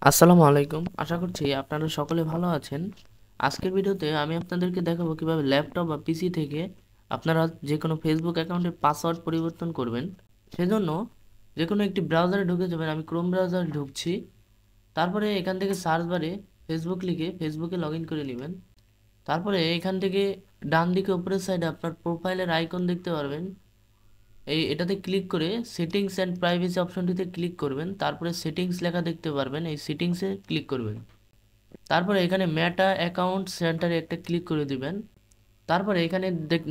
আসসালামু আলাইকুম। আশা করছি আপনারা সকলে ভালো আছেন। আজকের ভিডিওতে আমি আপনাদেরকে দেখাবো কিভাবে ল্যাপটপ বা পিসি থেকে আপনারা যে কোনো ফেসবুক অ্যাকাউন্টের পাসওয়ার্ড পরিবর্তন করবেন। সেজন্য যে কোনো একটি ব্রাউজারে ঢুকে যাবেন। আমি ক্রোম ব্রাউজারে ঢুকছি। তারপরে এখান থেকে সার্চ বারে ফেসবুক লিখে ফেসবুকে লগ ইন করে নেবেন। তারপরে এখান থেকে ডান দিকে উপরের সাইডে আপনার প্রোফাইলের আইকন দেখতে পারবেন। এটাতে ক্লিক করে সেটিংস অ্যান্ড প্রাইভেসি অপশনটিতে ক্লিক করবেন। তারপরে সেটিংস লেখা দেখতে পারবেন, এই সেটিংসে ক্লিক করবেন। তারপরে এখানে মেটা অ্যাকাউন্ট সেন্টারে একটা ক্লিক করে দিবেন। তারপরে এখানে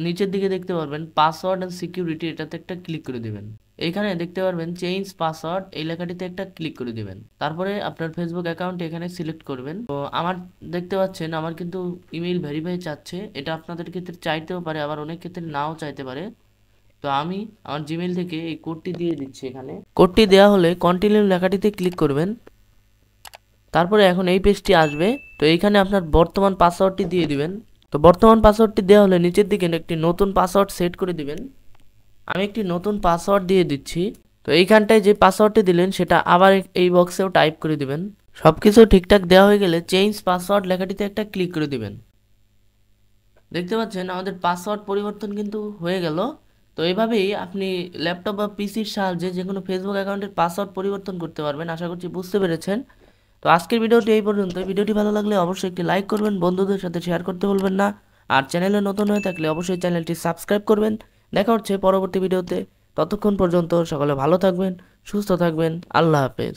নিচের দিকে দেখতে পারবেন পাসওয়ার্ড অ্যান্ড সিকিউরিটি, এটাতে একটা ক্লিক করে দিবেন। এইখানে দেখতে পারবেন চেঞ্জ পাসওয়ার্ড, এই লেখাটিতে একটা ক্লিক করে দিবেন। তারপরে আপনার ফেসবুক অ্যাকাউন্ট এখানে সিলেক্ট করবেন। তো আমার দেখতে পাচ্ছেন আমার কিন্তু ইমেইল ভেরিফাই চাচ্ছে। এটা আপনাদের ক্ষেত্রে চাইতেও পারে, আবার অনেক ক্ষেত্রে নাও চাইতে পারে। তো আমি আমার জিমেইল থেকে এই কোডটি দিয়ে দিচ্ছি। এখানে কোডটি দেওয়া হলে কন্টিনিউ লেখাটিতে ক্লিক করবেন। তারপরে এখন এই পেজটি আসবে। তো এইখানে আপনার বর্তমান পাসওয়ার্ডটি দিয়ে দিবেন। তো বর্তমান পাসওয়ার্ডটি দেওয়া হলে নিচের দিকে একটি নতুন পাসওয়ার্ড সেট করে দিবেন। আমি একটি নতুন পাসওয়ার্ড দিয়ে দিচ্ছি। তো এইখানটায় যে পাসওয়ার্ডটি দিলেন সেটা আবার এই বক্সেও টাইপ করে দিবেন। সব কিছু ঠিকঠাক দেওয়া হয়ে গেলে চেঞ্জ পাসওয়ার্ড লেখাটিতে একটা ক্লিক করে দিবেন। দেখতে পাচ্ছেন আমাদের পাসওয়ার্ড পরিবর্তন কিন্তু হয়ে গেল। তো এইভাবেই আপনি ল্যাপটপ বা পিসির সাহায্যে যে কোনো ফেসবুক অ্যাকাউন্টের পাসওয়ার্ড পরিবর্তন করতে পারবেন। আশা করছি বুঝতে পেরেছেন। তো আজকের ভিডিওটি এই পর্যন্ত। ভিডিওটি ভালো লাগলে অবশ্যই একটি লাইক করবেন, বন্ধুদের সাথে শেয়ার করতে ভুলবেন না। আর চ্যানেলে নতুন হয়ে থাকলে অবশ্যই চ্যানেলটি সাবস্ক্রাইব করবেন। দেখা হচ্ছে পরবর্তী ভিডিওতে। ততক্ষণ পর্যন্ত সকলে ভালো থাকবেন, সুস্থ থাকবেন। আল্লাহ হাফেজ।